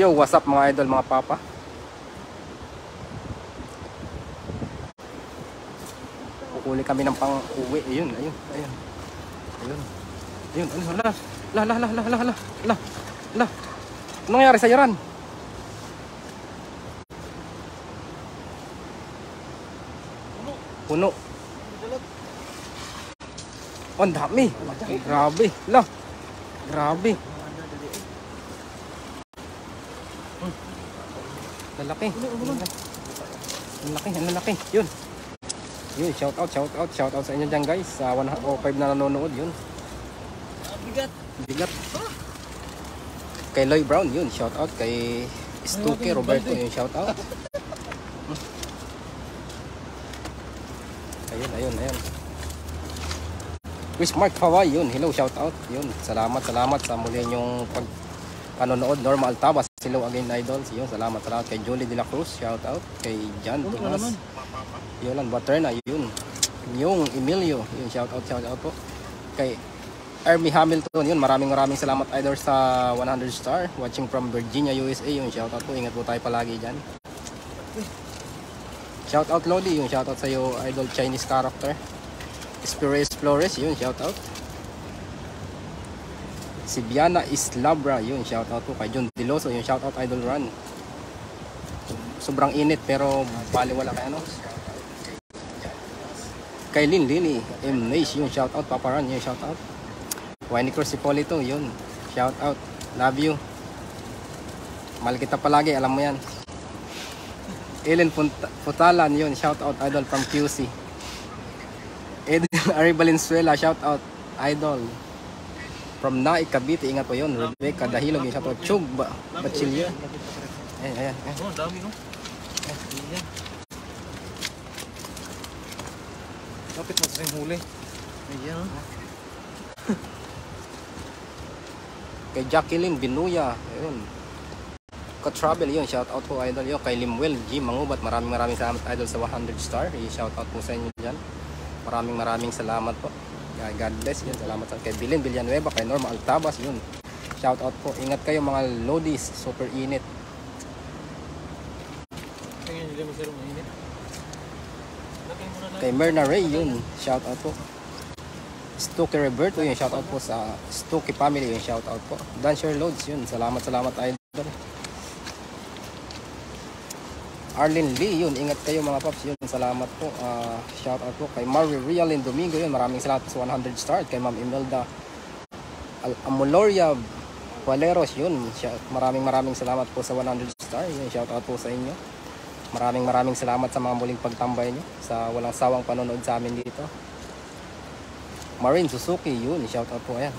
Yo, what's up mga idol, mga papa? Kukuli kami ng pang-uwi. Ayun. Hala. La. Anong nangyari sa Yaran? Puno. Oh, ang dami. Grabe. La. Grabe. Lalaki. Ang laki. Yun, shout out sa inyo dyan guys. Sa 105 na nanonood, yun. Bigat. Kay Loy Brown, yun, shout out. Kay Stuke Roberto, yun, shout out. Ayun. Chris Mark Paway, yun, hello, shout out. Yun, salamat sa muli yung panonood. Normal Tabas, hello again idols. Yun, salamat kay Julie De La Cruz, shout out. Kay John Tomas, Yolan Baterna, yun. Yung Emilio, yun, shout out po. Kay Army Hamilton, yun, maraming salamat idol sa 100 star. Watching from Virginia, USA, yun, shout out po. Ingat po tayo palagi dyan. Shout out Lodi, yun, shout out sa iyo idol Chinese character. Spires Flores, yun, shout out. Si Biana Islabra, yun, shout out po. Kay John Diloso, yun, shout out idol Run. Sobrang init pero baliwala kay ano. Kay Lili M. Nace, yun, shout out. Papa Run, yun, shout out. Winnie Cruz Hipolito, yun, shout out. Love you. Mahal kita palagi, alam mo yan. Ellen Putalan, yun, shout out idol from QC. Eden Ari Valenzuela, shout out idol from Naik Cavite, ingat po yun. Rebecca Dahilog, yun, shout out. Chug Bachilya. Ayan. Oh, dami no. Kapit na sa huli. Ayan. Kay Jacqueline Binuya, ayun. Ka-travel, yun, shout out po idol. Yun, kay Limwell G. Mangubat, maraming salamat idol sa 100 star. I-shout out po sa inyo dyan. Maraming salamat po. God bless, yun, salamat sa kay Bilin Villanueva, kay Norma Altabas, yun. Shout out po. Ingat kayo mga lodies, super init. Kay Merna Ray, yun, shout out po. Stuke Roberto, yun, shout out po sa Stuke family, yun, shout out po. Dancer Loads, yun, salamat idol. Arlene Lee, yun, ingat kayo mga paps, yun, salamat po. Shout out po kay Marie Rialin Domingo, yun, maraming salamat sa 100 star. Kay Ma'am Imelda Amoloria Valeros, yun, maraming salamat po sa 100 star. Yun, shout out po sa inyo. Maraming salamat sa mga muling pagtambay nyo, sa walang sawang panonood sa amin dito. Marin Suzuki, yun, shout out po, ayan.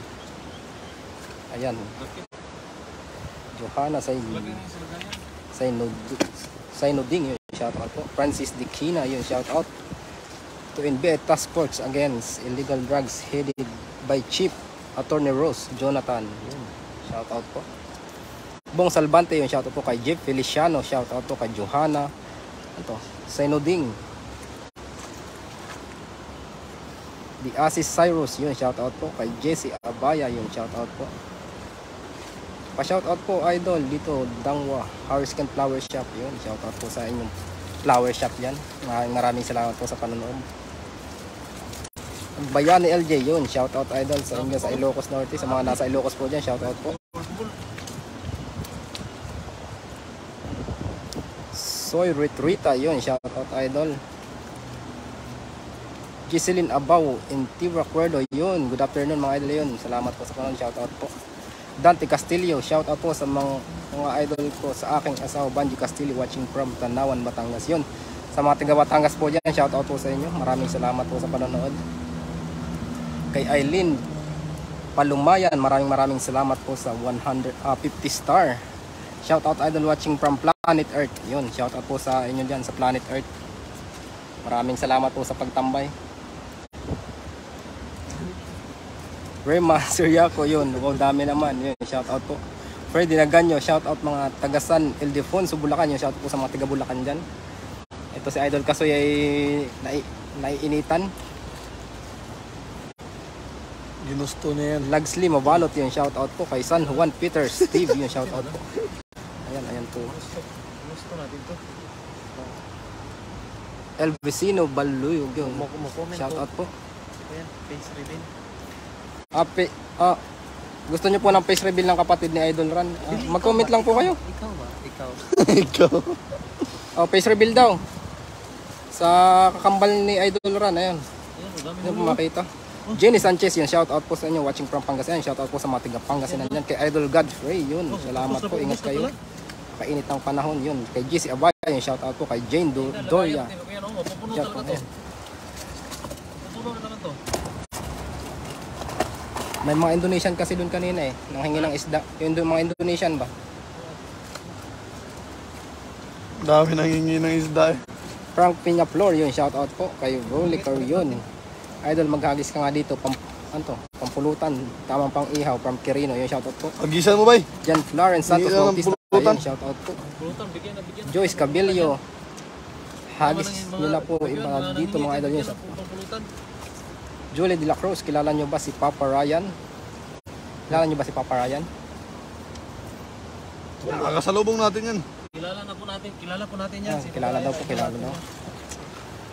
Johanna Sainuding, yun, shout out po. Francis Dikina, yun, shout out. To NBI Task Force Against Illegal Drugs headed by Chief Attorney Rose Jonathan, yun, shout out po. Bong Salvante, yun, shout out po kay Jeff Feliciano, shout out po kay Johanna Sainuding. The Asis Cyrus, yun, shout out po kay Jesse Abaya, yun, shout out po. Pa-shoutout po idol dito, Dangwa Hariscan Flower Shop, yun, shoutout po sa inyong flower shop yan. Maraming salamat po sa panonood. Bayani LJ, yun, shoutout idol sa inyo sa Ilocos Norte, sa mga nasa Ilocos po dyan, shoutout po. Soy Retrita, yun, shoutout idol. Giseline Abaw, Intiva Cuerdo, yun, good afternoon mga idol, yun, salamat po sa panonood, shoutout po. Dante Castillo, shout out po sa mga idol ko, sa aking asawa Banji Castillo, watching from Tanawan, Batangas, yun. Sa mga taga Batangas po dyan, shout out po sa inyo. Maraming salamat po sa panonood. Kay Eileen Palumayan, maraming salamat po sa 50 star. Shout out idol watching from Planet Earth, yun, shout out po sa inyo dyan sa Planet Earth. Maraming salamat po sa pagtambay. Rema Siriaco, yun, wow, dami naman, yun, shout out po. Freddy Naganyo, shout out mga taga San Ildefonso, Bulacan, yun, shout out po sa mga taga Bulacan dyan. Ito si Idol Kasoy ay naiinitan. Ginusto niya yan. Lagsley Mabalot, yun, shout out po. Kay San Juan Peter Steve, yun, shout out po. Ayan po. Gusto natin to. El Vecino Baluyog yun. Comment Shout out po. Ayan, face reveal. Gusto niyo po ng face reveal ng kapatid ni Idol Ran? Mag-comment lang po kayo. Ikaw ba? Ikaw. Ikaw. Face reveal daw. Sa kakambal ni Idol Ran, ayan. Ayan, Hindi po makita. Jenny Sanchez yun, shout out po sa inyo watching from Pangasinan. Shout out po sa mga tiga Pangasinan yan. Kay Idol Godfrey yun. Salamat po, ingat kayo. Kainit ang panahon yun. Kay GC Abaya yun, shout out po kay Jane Doria. Mapupuno Shout talaga out. to. Mapupuno naman to. May mga Indonesian kasi doon kanina eh. Nanghingi ng isda. Yung mga Indonesian ba? Dami nangingi ng isda eh. Frank Piñaflor yun, shout out po kay Rolly Carrion. Idol, maghagis ka nga dito. Pampulutan. Tamang pang ihaw from Quirino. Yun, shout out po. Pagisan mo ba eh? Jan Florence Santos Hindi lang Bautista. pulutan. Yun, shout out po. Pulutan, bigyan na. Joyce Cabillo. Hagis nila po iba dito mga idol yun. Pulutan. Julie De La Cruz, kilala nyo ba si Papa Ryan? Kilala nyo ba si Papa Ryan? Kakasalubong natin yan. Kilala po natin yan. Kilala daw po, kilala daw.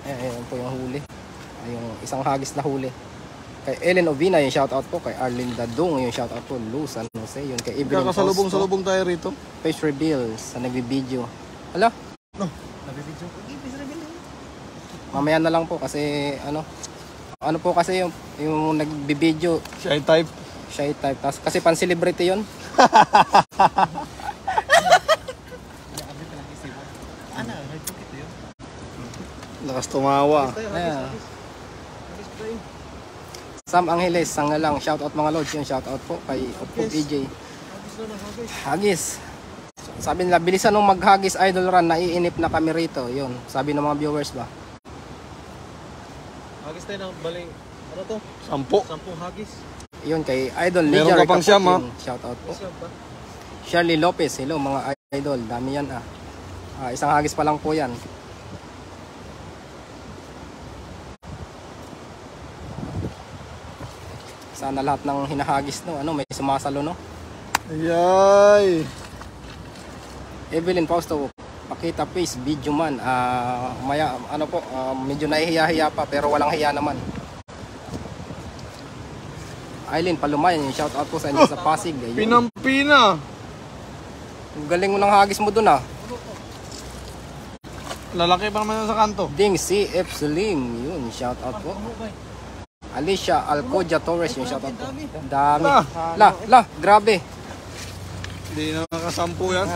Ayan po yung huli. Yung isang hagis na huli. Kay Ellen Ovina, yung shoutout po. Kay Arlene Dadong, yung shoutout po. Luz, ano say, yun. Kay Evelyn Costo. Kakasalubong-salubong tayo rito. Face reveal sa nagbibideo. Hala, Nabibidyo ko. Face reveal. mamaya na lang po kasi ano po kasi yung nagbibideo, Shy type. shy type. Tas, kasi pan-celebrity yun. Ana, may pukit yun. Lakas tumawa. Ayan. Sam Angeles, Sangalang, shoutout mga lords yun. Shoutout po kay Oppo DJ. Hagis. Sabi nila, bilisan nung maghagis Idol Run, naiinip na kami rito. Yun, sabi ng mga viewers ba. Hagis tayo ng baling. Ano to? 10 hagis. Yun, kay Idol Meron Lydia ka pang siyam, ha? Shoutout po. Siya ba? Shirley Lopez, hello mga idol. Dami yan isang hagis pa lang po yan. Sana lahat ng hinahagis may sumasalo Ayay. Evelyn Fausto, pakita please, video man. Maya, medyo nahihiya-hiya pa pero walang hiya naman. Aileen Palumayan, yung shout out po sa inyo sa Pasig. Ayun. Pinampina. Ang galing mo ng hagis mo dun Lalaki pa naman yun sa kanto. Ding CF Slim, yun, shout out po. Alicia Alcoja Torres, yung shout out po. Dami. Grabe. Hindi na makasampu yan.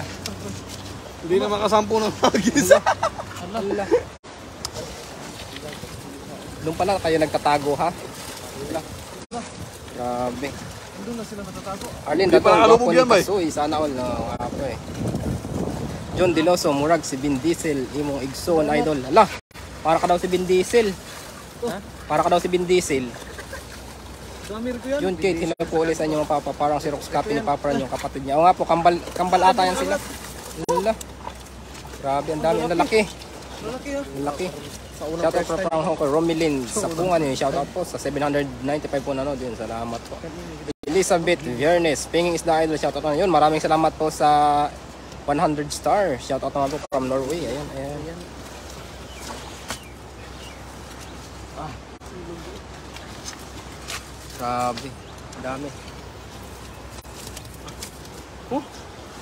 Hindi na makasampu ng hagis. Ala. Doon pala kayo nagtatago ha? Ala. Grabe. Doon na sila matatago. Arlene, Hindi pa nakalubog yan, bay. Sana all nga po eh. John Diloso, murag si Vin Diesel, imong igsoon idol. Ala, para ka daw si Vin Diesel. Ha? Para ka daw si Vin Diesel. Damir ko yan. Yun Kate, hinapuli sa inyo mga papa. Parang si Rox copy ni Papa Ran yung kapatid niya. O nga po, kambal ata yan sila. Ala. Grabe, ang dami. Ang lalaki. Lalaki ha. Ang laki. Shout out po from Hong Kong, Romilin sa pungan yun. Shout out po sa 795 po nanood yun. Salamat po. Elizabeth Viernes, Pinging is the idol. Shout out yun. Maraming salamat po sa 100 star. Shout out naman po from Norway. Ayan. Grabe. Dami.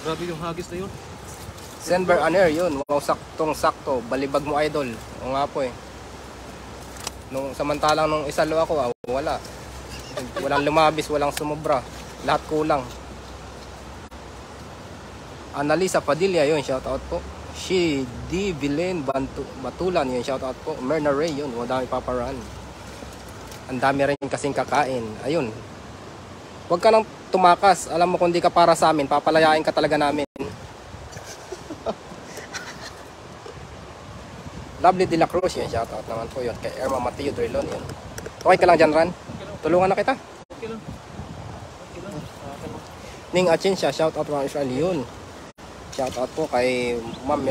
Grabe yung hagis na yun. Senber Aner yun. Wow, saktong-sakto. Balibag mo idol. O nga po eh. Samantalang nung isalo ako, wala. Walang lumabis, walang sumobra. Lahat kulang. Annalisa Padilla yun, shout out po. She D. Villain Batulan yun, shout out po. Merna Ray yun, wadami paparan. Ang dami rin kasing kakain. Ayun. Huwag ka nang tumakas. Alam mo kung di ka para sa amin, papalayain ka talaga namin. Lovely De La Cruz yun, shout out naman po yun. Kay Irma Mateo Drilon yun. Okay ka lang dyan, Ran? Tulungan na kita. Okay lang. Ning Achinsya, shout out mga Israel yun. Shout out po kay Ma'am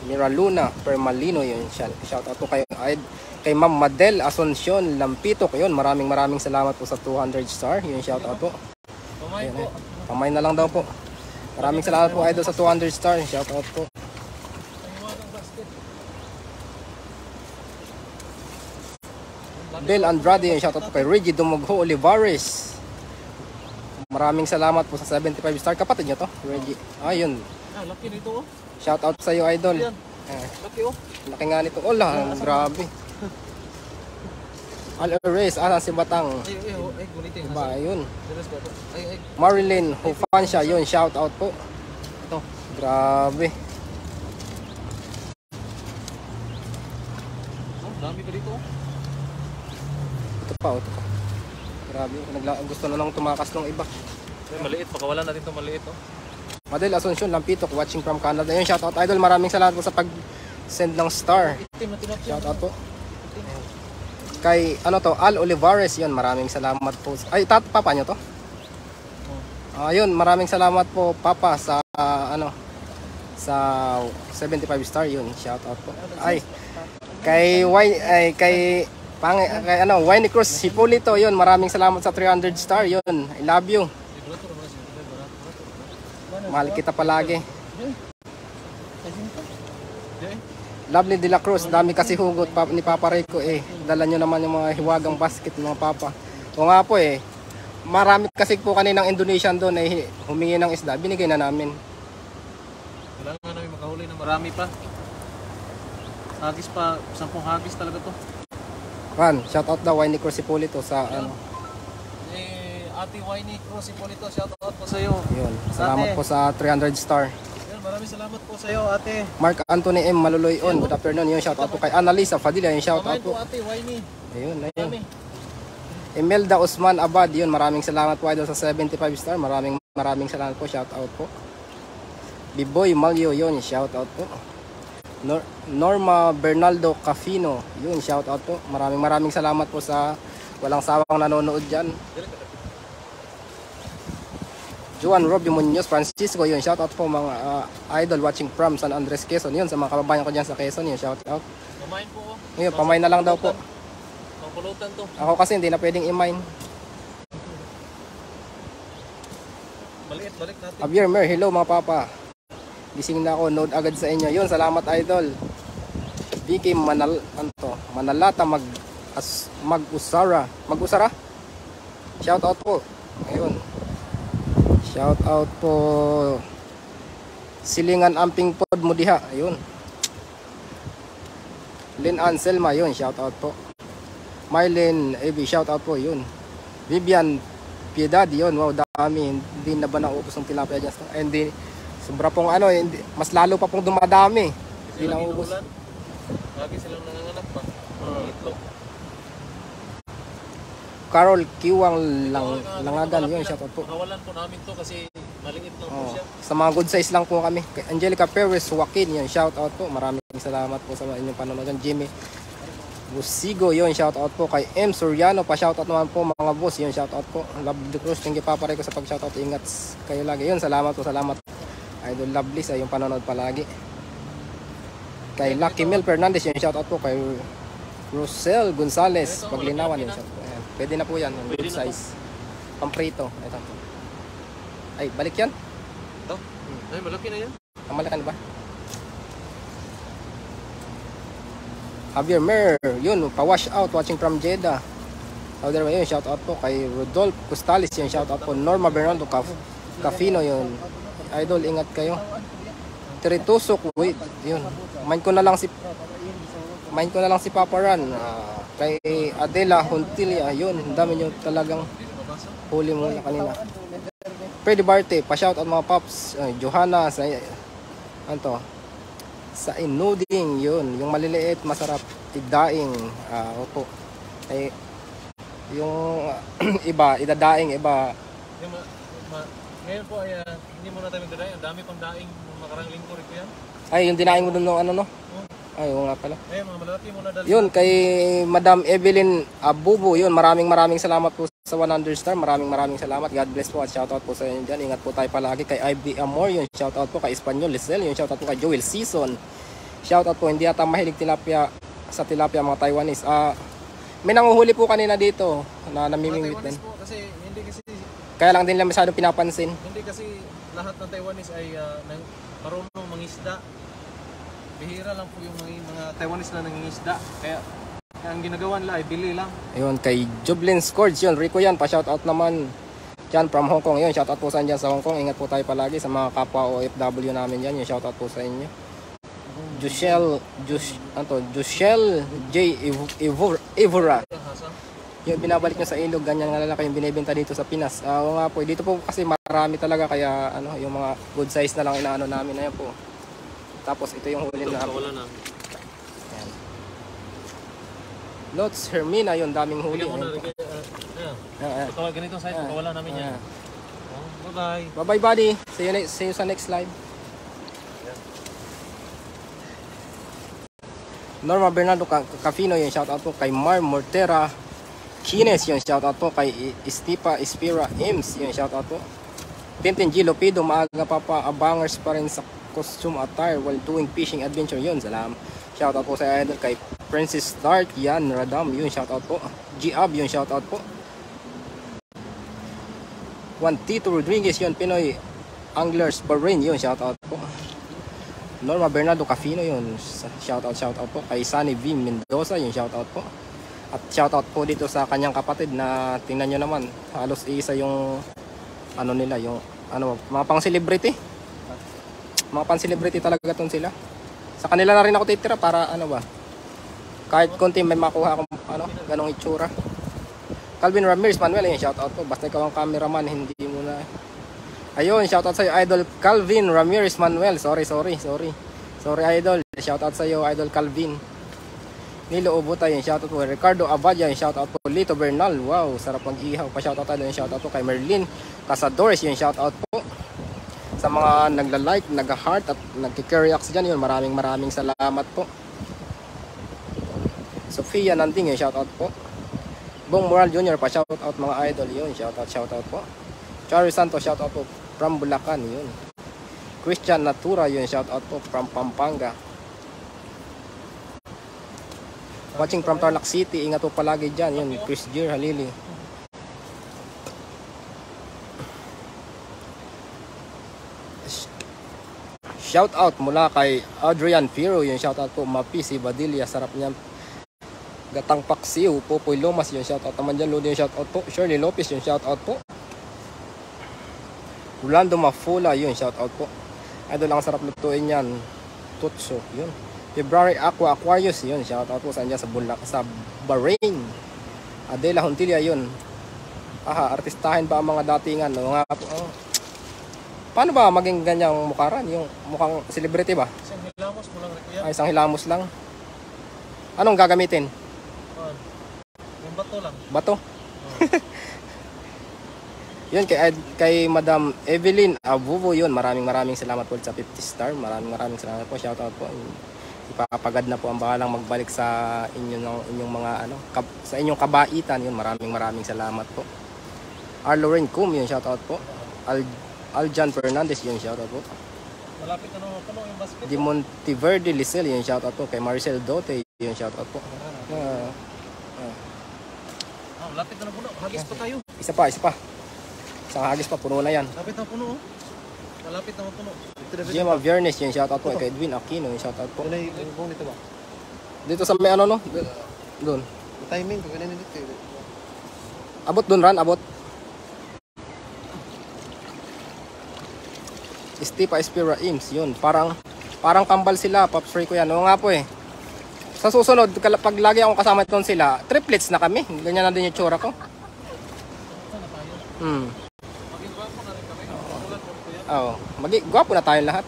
Miraluna Permalino yun. Shout out po kay Ma'am Madel Asuncion Lampitok yun. Maraming salamat po sa 200 star. Yun shout out po. Pamay po. Pamay na lang daw po. Maraming salamat po idol sa 200 star. Shout out po. Del Andrade, shout out po kay Reggie Dumugho Olivares. Maraming salamat po sa 75 star. Kapatid niyo to, Reggie. Ayun. Laki nito oh. Shout out sa iyo idol. Yan. Laki oh. Laki nga nito. Ola, grabe. Al Erase, asan si Batang? Ay, gunitin. Diba, ayun. Ay. Marilyn Hufansya, yun, shout out po. Ito. Grabe. Oh, dami pa dito oh. Ito pa. Grabe, gusto na lang tumakas ng iba. Ay, maliit, pakawalan natin itong maliit oh. Madel Asuncion Lampitok, watching from Canada. Yun, shout out idol. Maraming salamat po sa pag-send ng star. Itim na tinapin. Shout out po. Kay ano to, Al Olivares, yun, maraming salamat po. Ay, papa nyo to? Ayun, maraming salamat po papa sa sa 75 star, yun, shout out po. Ay, kay Wayne Cruz Hipolito, yun, maraming salamat sa 300 star, yun. I love you. Mahal kita palagi. Lovely de la Cruz, dami kasi hugot ni Papa Rico eh. Dala nyo naman yung mga hiwagang basket mga papa. O nga po eh, marami kasi po kaninang Indonesian doon eh, humingi ng isda, binigay na namin. Kailangan namin makahuli na marami pa. Hagis pa, 10 hagis talaga to. Juan, shout out daw Wayne Cruz Hipolito sa ano. Ate Winnie Cruz Hipolito, shout out po sa iyo. Yun, salamat po sa 300 star. Maraming salamat po sa iyo, ate. Mark Anthony M. Maluloyon, good afternoon. Yun, shout out po kay Annalisa Fadila, yun, shout out po. Ate Winnie. Ayun. Imelda Usman Abad, yun, maraming salamat po idol sa 75 star. Maraming salamat po, shout out po. Biboy Malyo, yun, shout out po. Norma Bernaldo Cafino, yun, shout out po. Maraming salamat po sa walang sawang nanonood dyan. Juan Robby Munoz Francisco, yun, shout out po mga idol watching from San Andres, Quezon. Yun, sa mga kababayan ko dyan sa Quezon, yun, shout out. Pamain po oh. Yun, pamain na lang daw po. Pangpulutan to. Ako kasi hindi na pwedeng i-mine. Balik natin. Javier Mer, hello mga papa. Gising na ako, node agad sa inyo. Yun, salamat idol. Vicky Manalata Mag-Usara. Shout out po. Ayun. Shout out po. Silingan Amping Pod Mudiha. Ayun. Lynn Anselma, yun, shout out po. Mylene Evi, shout out po, yun. Vivian Piedad, yun, wow, dami. Hindi na ba naubos ng tilapia dyan? Hindi, sobra pong hindi, mas lalo pa pong dumadami. Hindi na ubos. Lagi silang nanganganak pa. Itlog. Carol Kiwang Langagan, yun, shout out po. Pakawalan po namin to kasi maliit lang po siya. Sa mga good size lang po kami. Kay Angelica Perez Joaquin, yun, shout out po. Maraming salamat po sa inyong panonood. Jimmy Busigo, yun, shout out po. Kay M. Soriano, pa shout out naman po mga boss, yun, shout out po. Love the Cruz, thank you Papa Rico sa pag shout out. Ingat kayo lagi. Yun, salamat po, salamat. Idol Lovely sa iyong panonood palagi. Kay Lucky Mel Fernandez, yun, shout out po. Kay Rosel Gonzalez, Paglinawan, yun, shout out po. Ayan. Pwede na po yan, yung good size. Pamprito. Ito. Ay, balik yan? Ito? Ay, malaki na yan. Ang malakan ba? Javier Mer, yun, pa-wash out, watching from Jeddah. Saudi Arabia, yun, shout out po. Kay Rodolph Custalis, yun, shout out po. Norma Bernardo Cafino, yun. Idol, ingat kayo. Tritusok, wait, yun. Mind ko na lang si Papa Ran. Kay Adela Hontilia, yun, dami nyo talagang huli muna kanina. Freddy Barte, pa-shout out mga paps. Johanna, sa inuding, yun, yung maliliit, masarap, igdaing, opo. Ay, yung iba, idadaing, iba. Ngayon po ay hindi muna tayo magdadaing. Ang dami pang daing makarang linggo rin ko yan. Ay, yung dinaing mo dun no? Ay, oo nga pala. Mga malaki muna dali. Yun, kay Madam Evelyn Abubo, yun, maraming salamat po sa 100 star. Maraming salamat. God bless po at shoutout po sa inyo dyan. Ingat po tayo palagi. Kay Ivy Amor, yun, shoutout po. Kay Espanyol Lisel, yun, shoutout po. Kay Joel Season, shoutout po. Hindi ata mahilig sa tilapia mga Taiwanese. May nanguhuli po kanina dito na namimingwit din. Kasi hindi kasi kaya lang din lang masyadong pinapansin. hindi kasi lahat ng Taiwanese ay marunong mangisda. Bihira lang po yung mga Taiwanese na nangingisda. Kaya ang ginagawa nila ay bili lang. Ayun, kay Jublin Scourge yun. Rico yan, pa-shoutout naman. Dyan from Hong Kong. Yun, shoutout po sa dyan sa Hong Kong. Ingat po tayo palagi sa mga kapwa OFW namin dyan. Yung shoutout po sa inyo. Jushel J. Ivora. Yung binabalik nyo sa ilog, ganyan nga lalaki yung binibenta dito sa Pinas. Oo nga po, dito po kasi marami talaga, kaya ano, yung mga good size na lang inaano namin na yan po. Tapos ito yung huli na. Wala na. Ayan. Lots Hermina, yun, daming huli. Bigyan mo na rin. Ito, ganitong size, wala namin yan. Bye-bye. Bye-bye buddy. See you sa next live. Norma Bernardo Cafino, yung shoutout po kay Mar Mortera Kines, yung shoutout po kay Estipa Espira Ims, yung shoutout po. Tintin G. Lopido, maaga pa abangers pa rin sa costume attire while doing fishing adventure, yun, salam. Shoutout po sa idol kay Princess Dark Yan Radam, yun, shoutout po. G-Ab, yung shoutout po. Juan Tito Rodriguez, yun, Pinoy Anglers Bahrain, yun, shoutout po. Norma Bernardo Cafino, yun, shoutout po kay Sunny V Mendoza, yung shoutout po. At shoutout po dito sa kanyang kapatid na tingnan nyo naman, halos isa yung ano nila, yung ano, mga pang celebrity. Mga pang celebrity talaga ton sila. Sa kanila na rin ako titira para ano ba, kahit konti may makuha akong ano, ganong itsura. Calvin Ramirez Manuel, yung shoutout po. Basta ikaw ang cameraman, hindi mo na. Ayun, shoutout sa iyo idol Calvin Ramirez Manuel. Sorry idol. Shoutout sa iyo idol Calvin. Nilo Ubutay, yung shoutout po. Ricardo Abadya, yung shoutout po. Lito Bernal, wow, sarap mag-ihaw. Pa-shoutout tayo, yung shoutout po kay Merlin Casadores, yung shoutout po. Sa mga nagla-like, nag-heart at nagki-reacts dyan, yun, maraming salamat po. Sofia Nanding, yung shoutout po. Bong Moral Jr., pa-shoutout mga idol, yun, shoutout po. Chari Santos, shoutout po from Bulacan, yun. Christian Natura, yun, shoutout po from Pampanga. Watching from Tarlac City, ingat po palagi dyan, yun, Chris Gier Halili. Shoutout mula kay Adrian Firo, yung shoutout po. Mapi si Badilla, sarap niyan. Gatang Paksiw, Popoy Lomas, yung shoutout naman dyan. Lodi yung shoutout po. Shirley Lopez, yung shoutout po. Rolando Mafula, yun, shoutout po. Idol lang sarap lutuin yan. Tutso, yun. February Aquarius, yun, shoutout po sa dyan sa Bahrain. Adela Hontilia, yun. Aha, artistahin ba ang mga datingan? No? Nga po, oh. Paano ba maging ganyang mukaran? Yung mukhang celebrity ba? Isang hilamos mo lang rin kuya. Ay, isang hilamos lang. Anong gagamitin? Yung bato lang. Bato? Yun, kay Madam Evelyn Abuvo, yun. Maraming salamat po sa 50 star. Maraming salamat po. Shoutout po. Ipapagad na po ang bahalang magbalik sa inyong mga ano, sa inyong kabaitan, yun. Maraming salamat po. Arlorraine Kum, yun, shoutout po. Aljan Fernandez, yun, shoutout po. Malapit na naman puno yung basket. Di Monteverde Lisel, yun, shoutout po. Kay Maricel Dote, yun, shoutout po. Malapit na puno. Hagis pa tayo. Isa pa. Isang hagis pa, puno na yan. Malapit na puno. Malapit na puno. Gemma Viernes, yung shoutout po. Kay Edwin Aquino, yung shoutout po. Yung dito ba? Dito sa may ano, no? Doon. Timing ko, ganun dito. Abot doon, Ran, abot. Estipa Espira Ims, yun. Parang kambal sila, Pops Ray ko yan. Oo nga po eh. Sa susunod, pag lagi akong kasama doon sila, triplets na kami. Ganyan na din yung tsura ko. Maging gwapo na rin kami. Oo. Gwapo na tayo lahat.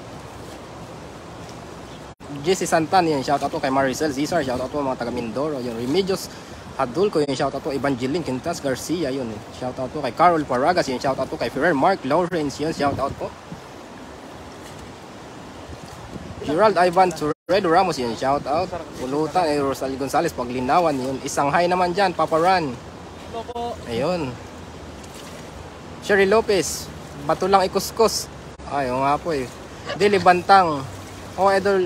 Jesse Santan, yun. Shoutout po kay Maricel Cesar. Shoutout po mga taga Mindoro. Yun. Remedios Hadulco, yung shoutout po. Evangeline Quintas Garcia, yun. Shoutout po kay Carol Paragas. Yung shoutout po kay Ferrer Mark Lawrence. Yun. Shoutout po. Gerald Ivan Torredo Ramos, yun, shout out. Pulutan, Rosal Gonzalez, Paglinawan, yun. Isang hi naman dyan, Papa Ran. Hello po. Ayun. Sherry Lopez, bato lang ikuskus. Ay, nga po eh. Dili Bantang. Oh, Idol,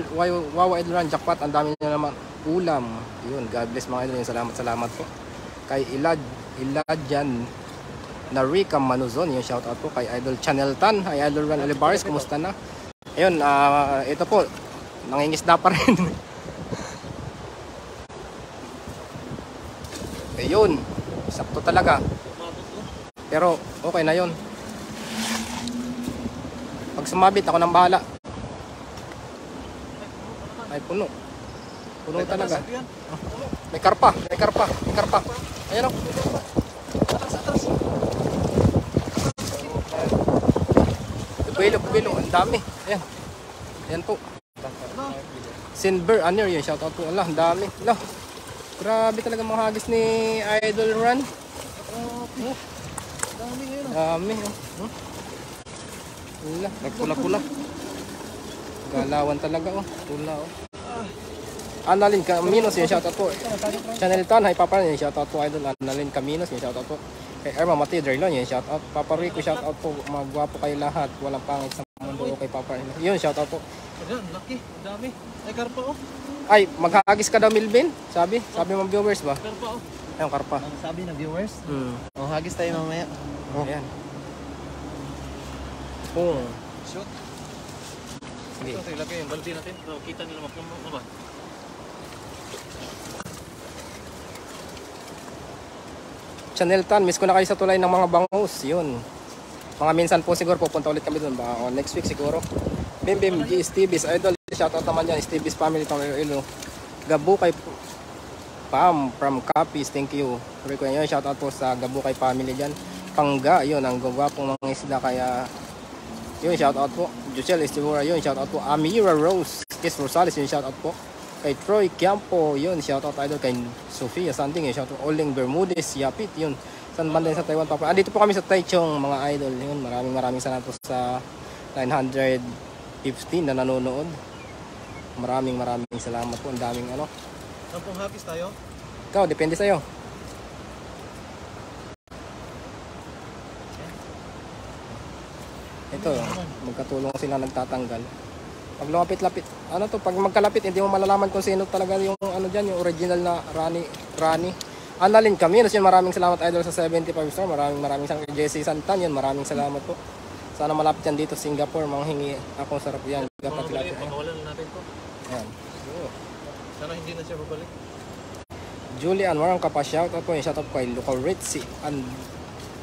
wow, Idol Ran, jackpot, ang dami nyo naman. Ulam. Yun, God bless mga idol, yun. Salamat po. Kay Iladjan Narika Manuzon, yung shoutout po kay Idol Channel Tan, kay Idol Ran Olivares, kumusta na? Ayun, ito po, nangingisda pa rin. Ayun, sakto talaga. Pero okay na yun. Pag sumabit, ako nang bahala. Ay, puno. Puno talaga. May karpa, may karpa, may karpa. Ayan o. Bilo, ang dami. Ayan. Ayan po. Silver, ano yun? Shoutout po. Allah, ang dami. Allah. Grabe talaga mga hagis ni Idol Run. Dami ngayon. Dami. Allah, nagpula-pula. Galawan talaga oh. Pula oh. Annalyn Caminos yung shoutout po. Channel Tan, hi Papa yung shoutout po Idol. Annalyn Caminos yung shoutout po. Kay Erma Mateo Drelon yung shoutout. Papa Rico shoutout po. Magwapo kayo lahat. Walang pangit sa mundo. Okay Papa. Yun shoutout po. Ayan, laki. Dami. Ay, karpa oh. Ay, maghagis ka daw Milvin. Sabi mga viewers ba? Karpa oh. Ayun karpa. Ang sabi ng viewers. Oh, Hagis tayo mamaya. ayan. Oh. Shoot. Sige. Ito, ilagay yung balde natin. So, kita nila mapuno na ba? Channel Tan, miss ko na kayo sa tulay ng mga bangus. Yun. Mga minsan po siguro pupunta ulit kami doon. Baka next week siguro. Bim G. Steve's Idol. Shoutout naman yan. Steve's family from Iloilo. Gabukay Pam from Capiz. Thank you. Rico yun. Shoutout po sa Gabukay family dyan. Pangga. Yun. Ang gagwapong mga isda. Kaya yun. Shoutout po. Jusel Estivora. Yun. Shoutout po. Amira Rose. Kiss Rosales. Yun. Shoutout po. Kay Troy Campo, yun, shoutout Idol. Kay Sofia Sanding, yun, shoutout Oling Bermudez, Yapit, yun. San banda sa Taiwan, Papa. Andito po kami sa Taichung, mga idol. Yun, maraming salamat po sa 915 na nanonood. Maraming salamat po. Ang daming ano. Sampung hagis tayo. Ikaw, depende sa'yo. Ito, magkatulong sila nagtatanggal. Pag lumapit-lapit, ano to, pag magkalapit, hindi mo malalaman kung sino talaga yung ano dyan, yung original na Rani. Annalyn Caminos, yun, maraming salamat Idol sa 75 star, maraming salamat kay Jesse Santan, yun, maraming salamat po. Sana malapit yan dito, Singapore, manghingi akong sarap yan. Pakawalan natin po. Ayan. Sana hindi na siya babalik. Julian, marang ka pa, shoutout po, yung shoutout po kay Local Ritzy and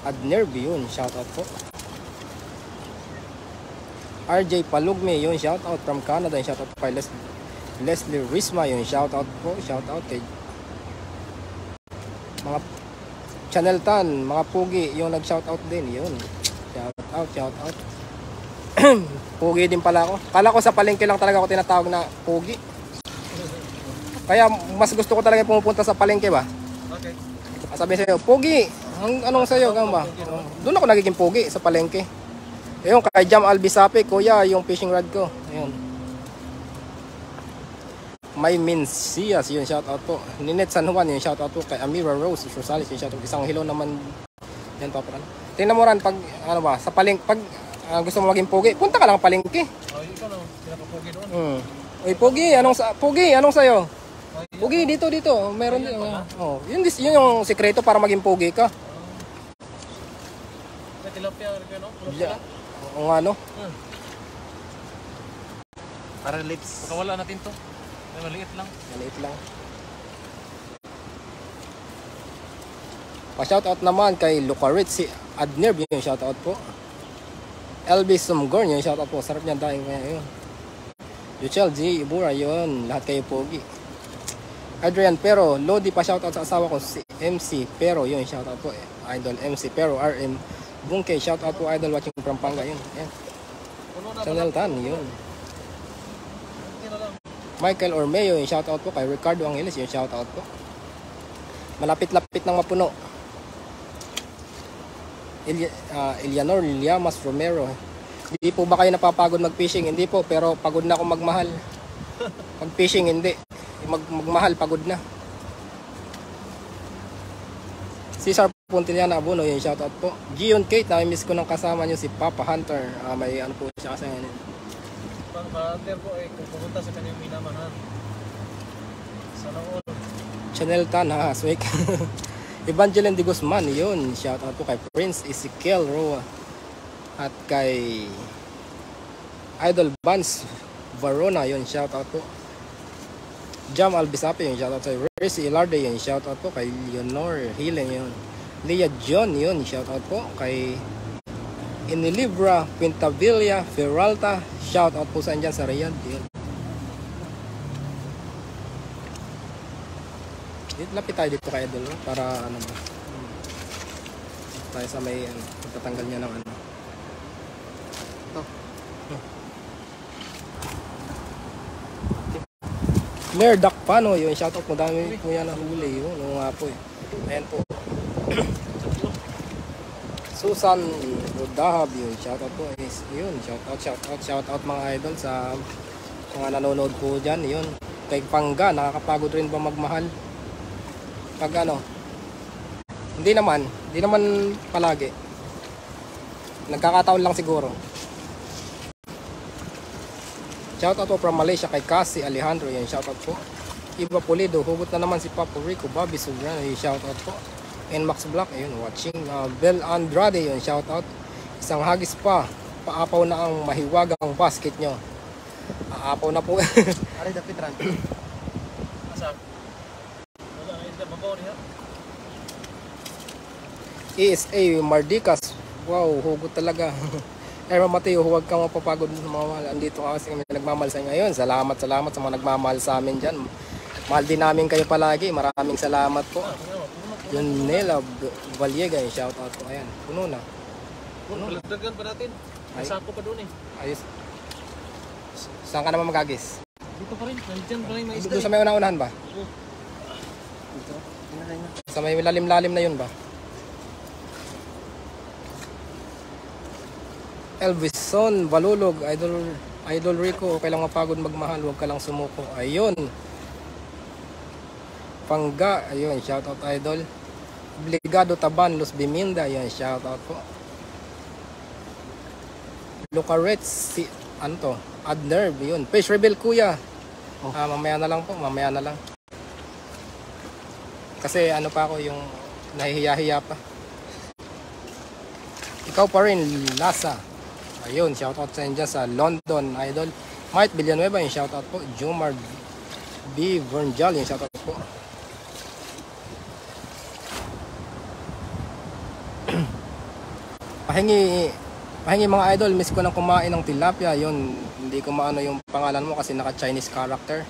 Adnerby, yun, shoutout po. RJ Palugme, yun, shoutout from Canada, yung shoutout kay Leslie Risma, yun, shoutout po, shoutout kay mga Channel Tan, mga Pugi, yung nag-shoutout din, yun, shoutout. Pugi din pala ako. Kala ko sa palengke lang talaga ako tinatawag na Pugi. Kaya mas gusto ko talaga pumupunta sa palengke ba? Okay. Sabi sa'yo, Pugi, anong sa'yo, gano'n ba? Doon ako nagiging Pugi sa palengke. Ayun, kay Jam Albisape, kuya, yung fishing rod ko. Ayun. May Minsias, yun, shoutout po. Ninette San Juan, yun, shoutout po. Kay Amira Rose Rosales, yun, shoutout. Isang hilo naman. Yan, paparan. Tingnan mo ran, pag, ano ba, sa palengke, pag gusto mo maging Pugi, punta ka lang palengke. Oh, yun ka no, pinaka-Pugi doon. Uy, Pugi, anong sa'yo? Pugi, dito. Meron din. Oh, yun yung sikreto para maging Pugi ka. May tilapia rin no? Yeah. O nga no? Para lips. Pakawala natin to. May maliit lang. Maliit lang. Pa-shoutout naman kay Lucarit si Adner, yung shoutout po. LB Sumgorn, yung shoutout po. Sarap niya dahil kaya yun. Yuchel G. Ibura, yun. Lahat kayo pogi. Adrian Pero, Lodi pa shoutout sa asawa ko si MC Pero, yun, shoutout po. Idol MC Pero, RM Bungke, shoutout po Idol watching from Panga, yun. Yan. Channel Tan, yun. Michael Ormeo, yung shoutout po kay Ricardo Angeles, yung shoutout po. Malapit-lapit ng mapuno. Elianor Liamas Romero. Hindi po ba kayo napapagod mag-fishing? Hindi po, pero pagod na ako magmahal. Pag-fishing, hindi. Magmahal, pagod na. Cesar Puntiliana Abuno, yung shoutout po. Gion Kate, na-miss ko ng kasama nyo si Papa Hunter. May ano po siya kasi ngayon. Papa Hunter po ay kung pumunta sa kanyang minamahan. Sana all. Channel Tan, ha, swik. Evangeline de Guzman, yun. Shout out po kay Prince Ezekiel Roa. At kay Idol Vance Varona, yun. Shout out po. Jam Albisape, yun. Shout out sa Resi Ilarde, yun. Shout out po kay Leonor Hilen, yun. Leah John, yun. Shout out po kay Inilibra Quintavilla Feralta. Shout out po sa andyan sa Riyadh, yun. Lapit tayo dito kay Idol para ano ba, tayo sa may ano, tatanggal niya ng ano. Ito. Mayor Dakpano, yun, shoutout mo, dami po yan nahuli yun, oo nga po eh. Ayan po. Susan Rodahab, yun, shoutout po, is, yun, shoutout mga idol sa mga nanonood po dyan, yun. Kay Pangga, nakakapagod rin ba magmahal? Pag ano, hindi naman palagi. Nagkakataon lang siguro. Shoutout po from Malaysia kay Cassie Alejandro, yan, shoutout po. Iba Pulido, hugot na naman si Papo Rico, Bobby Sobrano, yan, shoutout po. And Max Black, ayun, watching. Bel Andrade, yun, shoutout. Isang hagis pa, paapaw na ang mahiwagang basket nyo. Aapaw na po. Aray dapit ran. Asa? ESA Mardicas, wow, hugot talaga. Erma Mateo, huwag kang mapapagod sa mga mahal. Andito kasi kami nagmamahal sa ngayon. Salamat sa mga nagmamahal sa amin dyan. Mahal din namin kayo palagi. Maraming salamat po. Yung Nela Valiega, shout out po. Ayan, puno na. Palagdagan pa natin. Masako pa doon eh. Ayos. Saan ka naman magagis? Dito pa rin. Nandiyan pa rin mga isda. Doon sa may una-unahan ba? Dito. Sa may lalim-lalim na yun ba? Elvison Valulog, Idol Rico, okay lang mapagod magmahal, huwag ka lang sumuko. Ayun. Pangga, ayun, shoutout Idol. Obligado Taban, Los Biminda, ayun, shoutout po. Lucaret, si, ano to? Adnerv, yun. Fish Rebel Kuya. Mamaya na lang po, mamaya na lang. Kasi ano pa ako, yung nahihiya-hiya pa. Ikaw pa rin, Lasa. Ayun, shoutout sa inyo sa London, Idol. Mike Villanueva, yung shoutout po. Jomar B. Vernjal, yung shoutout po. pahingi mga idol, miss ko nang kumain ng tilapia. Yun, hindi ko maano yung pangalan mo kasi naka-Chinese character.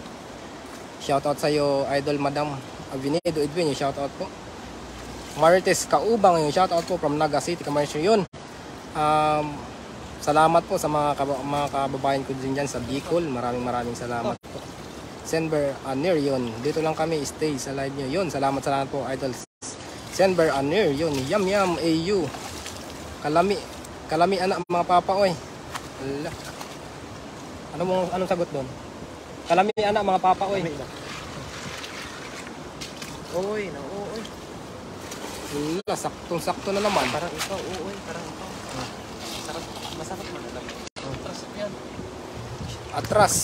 Shoutout sa iyo, Idol Madam Avenido Edwin, yung shoutout po. Marites Kaubang, yung shoutout po from Naga City, Commercial. Yun. Salamat po sa mga kababayan ko din dyan sa Bicol. Maraming salamat po. Senber Anir, yun. Dito lang kami, stay sa live nyo. Yun, salamat po, Idol. Senber Anir, yun. Yum Yum AU. Kalami anak mga papa, oy. Ala. Anong sagot doon? Kalami anak mga papa, oy. Oy, oy. Ala, saktong-sakto na naman. Parang ikaw, oy, parang ikaw. Masarap man alam. Atras yan. Atras.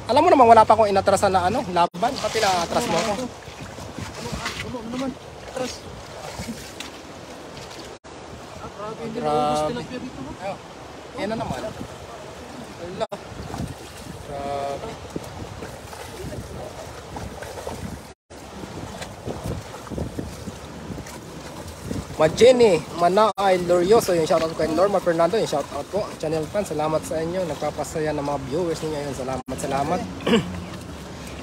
Alam mo naman wala pa akong inatrasan na ano, laban. Pati na atras mo ako. Ano naman? Atras. Grabe. Grabe. Dito, Ayun. Yan na naman. Ala. Grabe. Majeni, Manaay, Lorioso, yung shoutout kay Norma Fernando, yung shoutout po. Channel fan, salamat sa inyo. Nagpapasaya ng mga viewers ninyo yun. Salamat.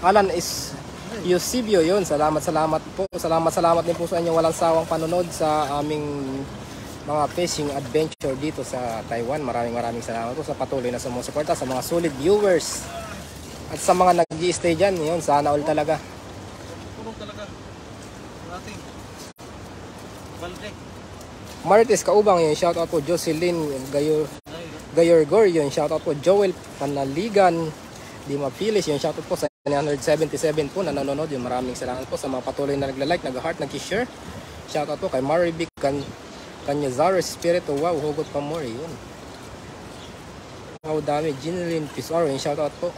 Alan is Eusebio, yun. Salamat po. Salamat din po sa inyo. Walang sawang panonood sa aming mga fishing adventure dito sa Taiwan. Maraming salamat po sa patuloy na sumusuporta, sa mga solid viewers. At sa mga nag-i-stay dyan, yun. Sana all talaga. Tulong talaga. Ating Balde. Marites Kaubang, yun, shoutout po. Jocelyn Gayorgor, yun, shoutout po. Joel Panaligan, Di Mapilis, yun, shoutout po sa 977 po na nanonood, yun. Maraming salamat po sa mga patuloy na nagla-like, nag-heart, nag-share. Shoutout po kay Marivic Canyazaro Espiritu, wow, hugot pa more, yun. Wow, dami. Ginelyn Pizarro, yun, shoutout po.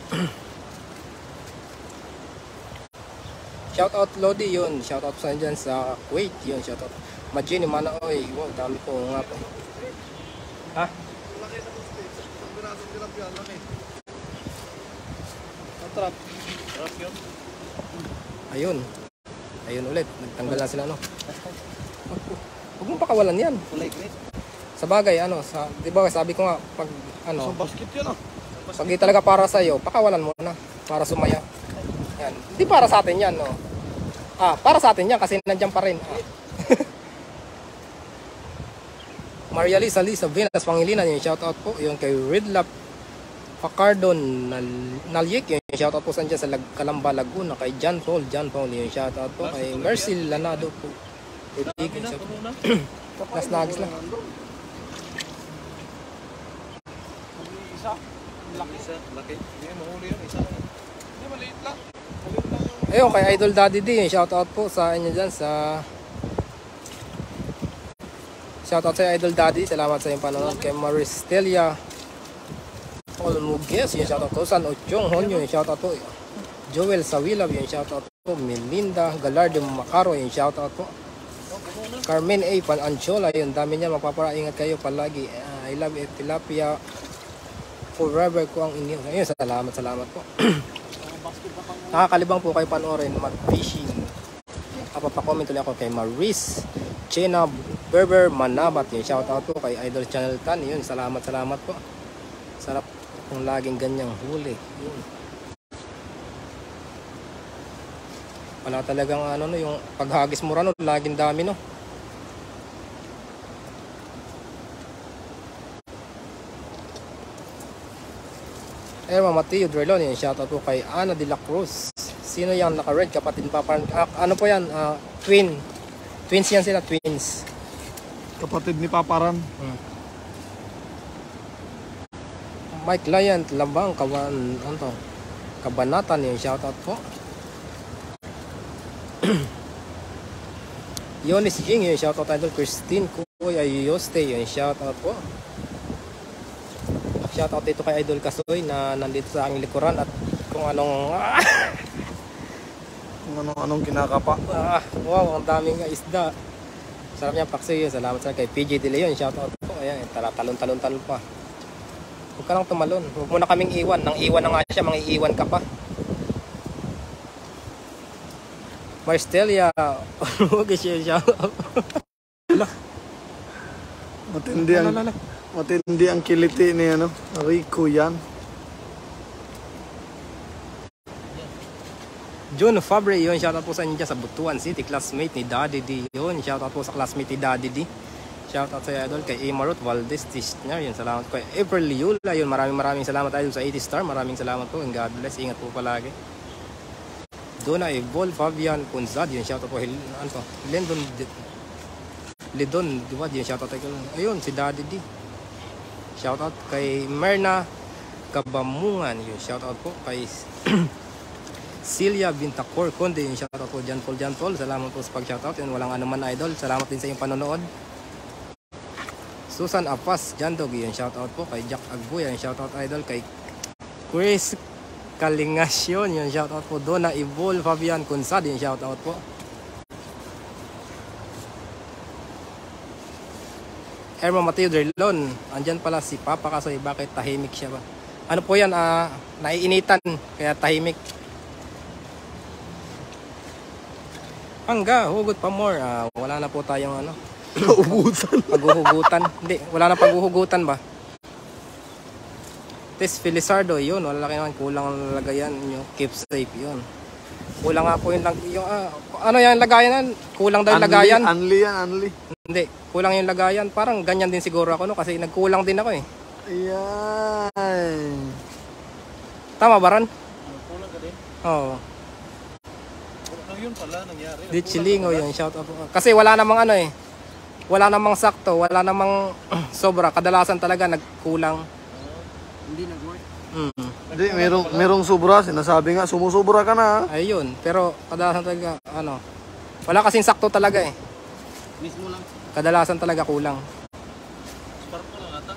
Shout out Lodi yun. Shout out sa dyan sa Kuwait yun. Shout out Majini Manaoy. Wow, dami po nga po. Ha? Laki sa poste. Ang binasong tilapia, laki. Ang trap. Trap yun. Ayun. Ayun ulit. Nagtanggal na sila, no? Huwag mong pakawalan yan. Kulay green. Sa bagay, ano, di ba sabi ko nga, pag, ano, Sa basket yan ah. pag di talaga para sa'yo, pakawalan mo na. Para sumaya. Yan. Hindi para sa atin yan, no? Para sa atin yan kasi nandiyan pa rin. Maria Lisa Venus Pangilinan, yung shoutout po. Yung kay Redlap Pacardon Nalyik, yung shoutout po saan dyan sa Calamba, Laguna. Kay John Paul, yung shoutout po. Kay Mercy Lanado po. Dami na, puno na. Nagis lang. Isa. Laki. Isa. Laki. Hindi, mahuli yun. Isa lang. Hindi, maliit lang. Maliit lang yung... Ayun, kay Idol Daddy D, yung shoutout po sa inyo dyan sa... Shoutout sa Idol Daddy, salamat sa iyong panonood. Kay Maristelia Paul Muguez, yung shoutout po. San Ochong Honyo, yung shoutout po. Joel Sawilab, yung shoutout po. Melinda Galardo Macaro, yung shoutout po. Carmen A. Pananchola, yung dami niya, mapaparaingat kayo palagi. I love it, tilapia. Forever ko ang inyo. Ayun, salamat po. Nakakalibang po kayo panoorin, mag-fishing. Papakomment ulit ako kay Maris Chena Berber Manabat, yung shoutout po kay Idol Channel Tan. Yun, salamat po. Sarap kung laging ganyang huli. Yun. Wala talagang ano no, yung paghagis mo rano, laging dami no. Erma Mateo Drelon, yung shoutout po kay Ana de la Cruz. Sino yung naka-red? Kapatid pa parang, ano po yan? Twins yan sila, twins. Kapatid ni Paparan. Mike Lion, Labang, Kabanatan, yung shoutout po. Yonis Jing, yung shoutout idol. Christine Kuya Yoste, yung shoutout po. Shoutout dito kay Idol Kasoy na nandito sa aking likuran at kung anong Anong kinakapa. wow, ang daming isda. Sarap niya paksiyo. Salamat sa kay PJ De Leon, shoutout po. Ayan, talon pa. Huwag ka lang tumalon. Huwag mo na kaming iwan. Nang iwan na nga siya, mangiiwan ka pa. Marstelia, huwag siya shoutout. Matindi ang kiliti ni ano, Rico yan. John Fabre, yun, shoutout po sa inyo sa Butuan City, classmate ni Daddy D. Yun, shoutout po sa classmate ni Daddy D. Shoutout sa idol kay Emarot Valdez Tisner, yun, salamat po. April Liula, yun, maraming salamat idol sa 80 Star, maraming salamat po, and God bless, ingat po palagi. Dona Evol Fabian Punzad, yun, shoutout po, Lidon Diwad, yun, shoutout tayo. Ayun, si Daddy D. Shoutout kay Merna Kabamungan, yun, shoutout po kay Celia Bintacor Conde, yung shoutout po Jan Paul, salamat po sa pag-shoutout, yun, walang anuman idol, salamat din sa iyong panonood. Susan Apas Jandog, yung shoutout po kay Jack Agbuya, yung shoutout idol kay Chris Kalingasyon, yung shoutout po Dona Ibol Fabian Kunsad, yung shoutout po. Erma Mateo Drelon, andyan pala si Papa Kasoy, bakit tahimik siya ba? Ano po yan, naiinitan, kaya tahimik. Hangga, hugot pa more, wala na po tayong ano. Paghuhugutan. Hindi, wala na paghuhugutan ba? Tess Felizardo, yun, wala naman, kulang ang lagayan nyo, keep safe, yun. Kulang nga po yung ano yung lagayan, kulang daw yung lagayan. Anli. Hindi, kulang yung lagayan. Parang ganyan din siguro ako, no? Kasi nagkulang din ako eh. Ayan. Tama ba, Ran? Kulang ka din. Oo. Yun pala nangyari. Di Chilingo yun, shout out po. Kasi wala namang ano eh. Wala namang sakto, wala namang sobra. Kadalasan talaga nagkulang. Hindi nag-work. Hindi, merong sobra. Sinasabi nga, sumusubra ka na. Ayun, pero kadalasan talaga, ano. Wala kasing sakto talaga eh. Mismo lang. Kadalasan talaga kulang. Spark ko lang ata.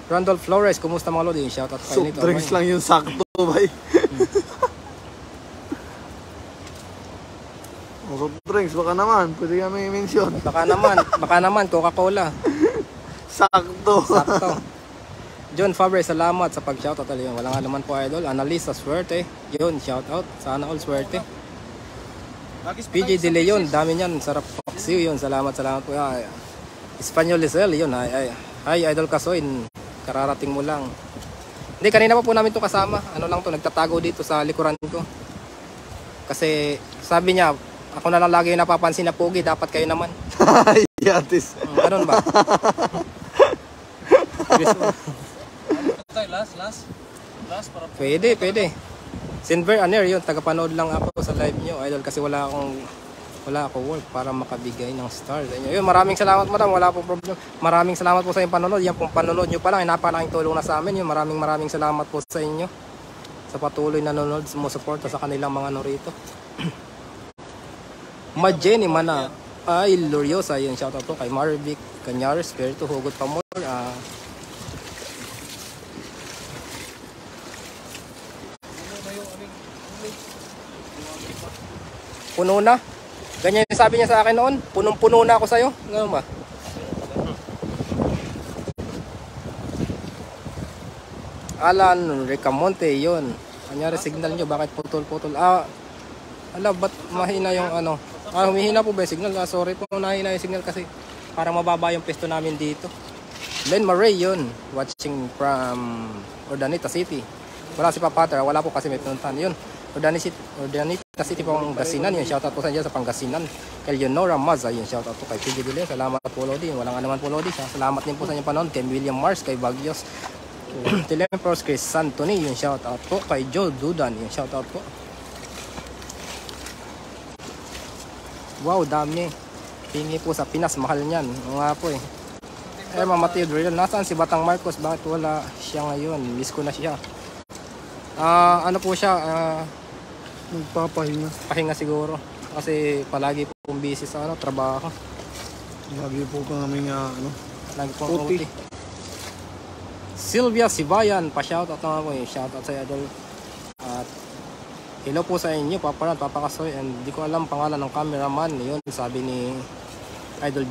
Randolph Flores, kumusta mga lodi? Shoutout kayo Soft nito. drinks lang yung sakto, bay. drinks, baka naman. Pwede kami mention. Baka naman Coca-Cola. Sakto. Sakto. John Fabre, salamat sa pag-shoutout. Yun, wala nga naman po idol. Annalisa, swerte. Yun, shoutout. Sana all swerte. PJ De Leon, dami niyan. Sarap paksiw yun. Salamat po. Espanyol Lisel, yun. Hi, Idol Kasoy. Kararating mo lang. Hindi, kanina pa po namin to kasama. Ano lang to, nagtatago dito sa likuran ko. Kasi sabi niya, ako na lang lagi yung napapansin na pogi, dapat kayo naman. Yatis. Ganun ba? Last para Pwede. Silver Aner yun, tagapanood lang ako sa live nyo, idol, kasi wala ako work para makabigay ng star sa inyo. Yun, maraming salamat madam, wala pong problem. Maraming salamat po sa inyong panonood. Yan pong panonood nyo pa lang, napakalaking tulong na sa amin. Yun, maraming salamat po sa inyo sa patuloy na nanonood, sumusuporta sa kanilang mga norito. Jenny Mana, ay Luriosa, yun, shoutout po kay Marvic Canyares, Spirito, Hugot Pamor, puno na. Ganyan yung sabi niya sa akin noon. Punong-puno na ako sa'yo. Ganun ba? Alan Ricamonte, yun. Kanyari signal nyo. Bakit putol-putol? Ba't mahina yung ano? Humihina po ba yung signal? Sorry po, nahina yung signal kasi parang mababa yung pesto namin dito. Len Maray, yun. Watching from Urdaneta City. Wala si Papater. Wala po kasi may pinuntan. Yun. Urdaneta City po ang Gasinan, yun, shoutout po sa inyo sa Pangasinan. Kay Leonora Maza, yun, shoutout po kay PJ Dile, salamat po Lodi, walang naman po Lodi, salamat din po sa inyo panood, kay William Mars, kay Bagyos, Telepros, kay Santoni, yun, shoutout po, kay Joe Dudan, yun, shoutout po. Wow, dami, pingi po sa Pinas, mahal niyan, nga po eh. Mama Mateo Drill, nasaan si Batang Marcos, bakit wala siya ngayon, miss ko na siya. Ano po siya, Nagpapahinga. pahinga siguro kasi palagi pong busy sa trabaho. Lagi po kami nga, Lagi pong Puti. OT. Sylvia Sibayan, pa-shoutout na ako shoutout sa idol. At hello po sa inyo, Papa Ran, Papa Kasoy, and di ko alam pangalan ng cameraman. Yun, sabi ni Idol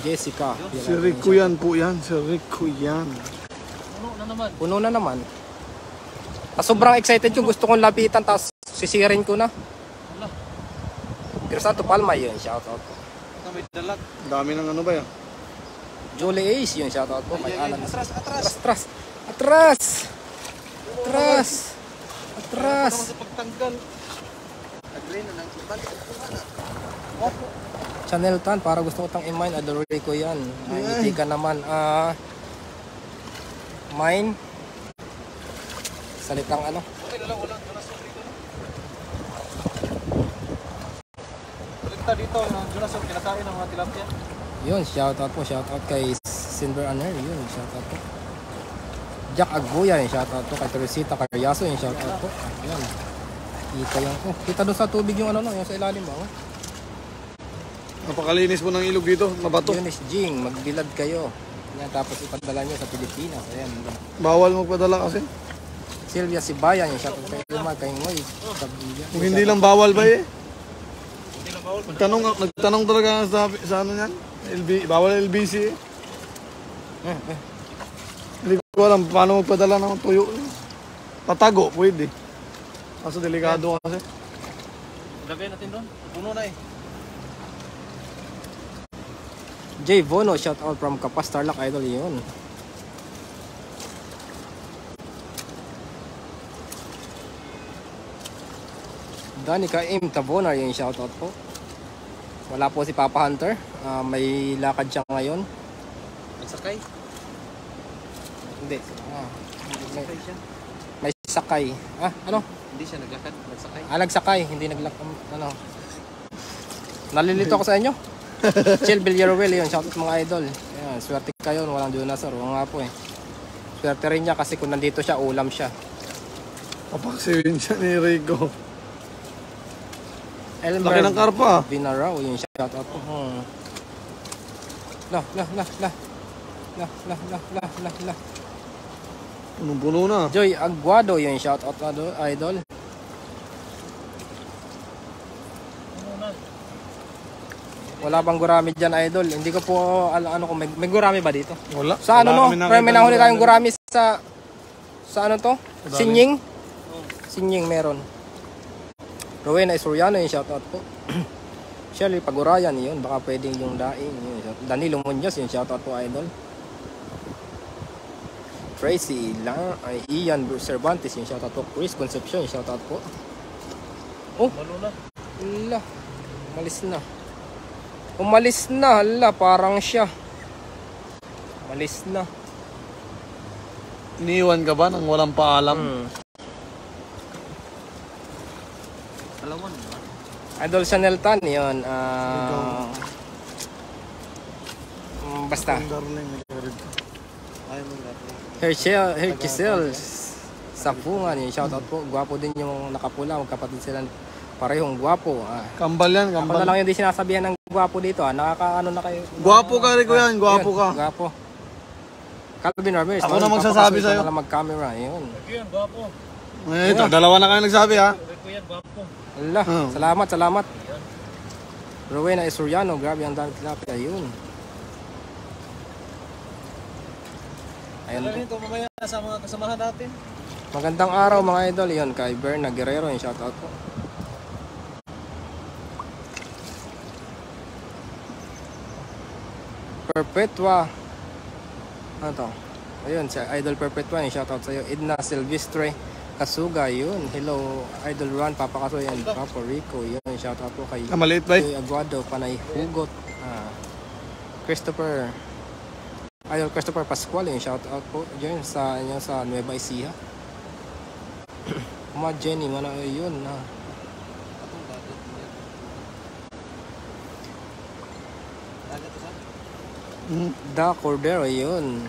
Jessica. Si Rico yan po yan. Si Rico yan. Puno na naman. Sobrang excited yung gusto kong lapitan, tapos sisirin ko na. Pero sa Palma yun, shoutout po. may dalag. Dami ng ano ba yan? Julie Ace yun, shoutout po kay Alan. Atras. Atras. Sa pagtanggal. Channel Tan, para gusto ko tang i-mine, adore ko yan. Hindi ka naman, mine. Salitang ano? Okay na lang, wala Jonasor dito. Balik dito, Jonasor, kinakain ng mga tilapia. Yun, shoutout kay Silver Aner, yun, shoutout po. Jack Agbuya, yun, shoutout po kay Teresita Caryaso, yun, shoutout po. Ayan. Kita doon sa tubig yung ano, yung sa ilalim ba? Napakalinis po ng ilog dito, mabato. Eunice Jing, magbilad kayo. Yan, tapos ipadala nyo sa Pilipinas. Ayan. Bawal magpadala kasi. Sylvia Sibayan, yung shoutout kay Lumar, kay Ngoy. Kung hindi lang bawal ba eh. Nagtanong talaga sa ano yan. Bawal LBC eh. Hindi ko alam paano magpadala ng tuyo. Patago, pwede. Kaso delikado kasi. Lagay natin doon. Puno na eh. Jay Bono, shoutout from Kapas Tarlac, idol yun. Danica M. Tabonar, yung shoutout po. Wala po si Papa Hunter. May lakad siya ngayon. Nagsakay? Hindi. Nagsakay siya? May sakay. Ano? Hindi siya naglakad, nagsakay. Nagsakay. Hindi naglakad. Ano? Nalilito ako sa inyo. Chill Villaruel, yun. Shoutout mga idol. Ayan, swerte kayo. Walang dinosaur. Oo nga po eh. Swerte rin niya kasi kung nandito siya, ulam siya. Papaksiwin siya ni Rico. Elmer Laki ng karpa. Binaraw, yung shoutout po. La. Punong-puno na. Joy Aguado, yung shoutout idol. Wala bang gurami dyan, idol? Hindi ko po, ano kung may gurami ba dito? Wala. Sa ano, no? Wala kami Pero nakita may ng nahuli tayong gurami sa ano to? Madami. Sinying? Sinying meron. Rowena Isuriano, yung shoutout po. Shirley Pagurayan, yun. Baka pwedeng yung daing. Yun. Danilo Munoz, yung shoutout po, idol. Tracy Ian Cervantes, yung shoutout po. Chris Concepcion, yung shoutout po. Oh, Malo na. hala. Umalis na. Umalis na, hala. Parang siya. Umalis na. Iniwan ka ba nang walang paalam? Alawan. Idol Chanel Tan, yun. Basta. Ang darling. Ayaw mo nga. Herchisel Sapungan, yung shoutout po. Gwapo din yung nakapula. Magkapatid sila. Parehong gwapo. Kambal yan, Ako na kambal. lang yung di sinasabihan ng gwapo dito. Nakakaano na kayo. Gwapo ka, Rico yan. Gwapo Yun, ka. Gwapo. Calvin Ramirez. Ako na magsasabi sa'yo. Ako na mag-camera. Yun. Kuyan, gwapo. Eh, ito, dalawa na kayo nagsabi ha. Kuyan, gwapo. Hala, salamat. Rowena Isuriano, grabe ang dami tilapia. Ayun. Ayun Wala po. rin ito mamaya sa mga kasamahan natin. Magandang araw mga idol. Yun, kay Berna Guerrero, yung shoutout po. Perpetua. Ano to? Ayun, si Idol Perpetua, yung shoutout sa'yo. Edna Silvestre Kasuga, yun. Hello, Idol Ron, Papa Kaso, yan. Papa Rico, yun. Shoutout po kay Maliit ba? Joy Aguado, Panay Hugot. Christopher. Idol Christopher Pascual, yung shoutout po. Diyan sa Nueva Ecija. Kuma Jenny, mana yun. Da Cordero, yun.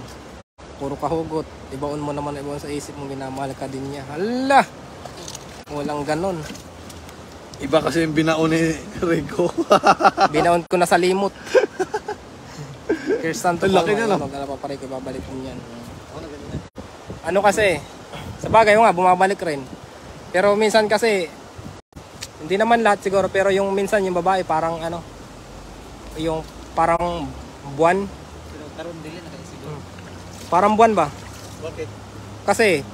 Puro kahugot. Ibaon mo naman, ibaon sa isip mo, minamahal ka din niya. Hala! Walang ganon. Iba kasi yung binaon ni Rico. Binaon ko na sa limot. Kirsanto Ang laki niya, no? Magkalapaparay ko, babalik ko niyan. Ano kasi, sa bagay nga, bumabalik rin. Pero minsan kasi, hindi naman lahat siguro, pero yung minsan yung babae parang ano, yung parang buwan. Pero karon dili na kayo siguro. Parang buwan ba? Bakit? Kasi,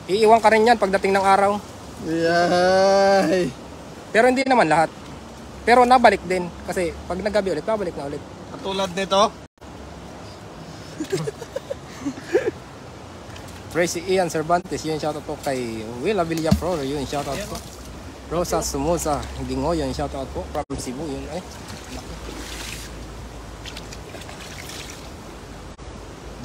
iiwan ka rin yan pagdating ng araw. Yay! Pero hindi naman lahat. Pero nabalik din. Kasi pag naggabi ulit, babalik na ulit. Katulad nito. Tracy Ian Cervantes, yun shoutout po kay Willa Villapro, yun shoutout po. Rosa Sumusa, Gingo, yun shoutout po from Cebu, yun ay.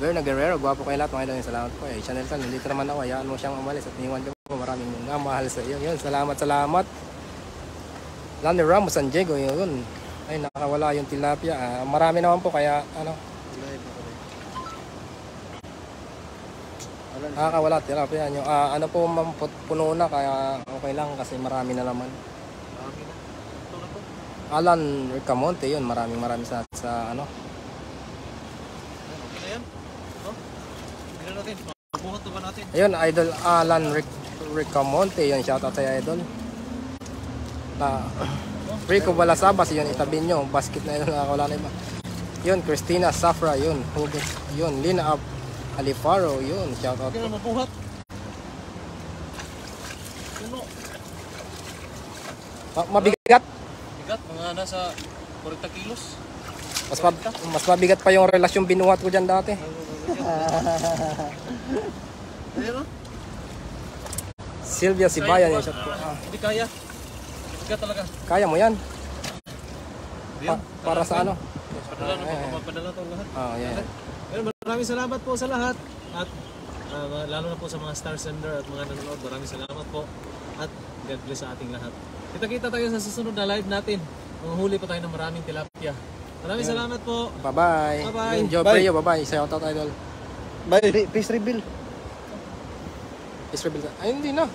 Berna Guerrero, gwapo kayo lahat mga idol, salamat po. Chanel Tan, nandito naman ako, hayaan mo siyang umalis at iniwan ka po, maraming mahal sa iyo. Yun, salamat. Landy Ramos San Diego, yun. Ay, nakawala yung tilapia. Marami naman po, kaya ano, nakakawala tilapia nyo. Ano po, puno na, kaya okay lang kasi marami na naman. Alan Ricamonte, yun, maraming sa ano. Okay na yan? No? Tignan natin. Mabuhat na ba natin? Ayun, Idol Alan Ricamonte, yun, shoutout sa Idol. Rico Balasabas, yun, itabi nyo. Basket na yun, nakakawala na iba. Yun, Christina Safra, yun. Hugot, yun. Lina Alifaro, yun. Shoutout Okay po. na mabuhat. Puno. Mabigat. Bigat, mga nasa 40 kilos. Mas mabigat pa yung relasyon binuhat ko dyan dati. Ayun o. Sylvia Sibayan, yung shoutout po. Hindi kaya. Bigat talaga. Kaya mo yan. Yan. Para sa ano? Padala na po, padala to lahat. Yeah. Pero maraming salamat po sa lahat. At lalo na po sa mga star sender at mga nanonood. Maraming salamat po. At God bless sa ating lahat. Kita-kita tayo sa susunod na live natin. Manghuli pa tayo ng maraming tilapia. Maraming salamat po. Bye-bye. Bye-bye. Yun, Joe Bye. Preo, bye-bye. Shoutout Idol. Bye, peace reveal. Ay, hindi na.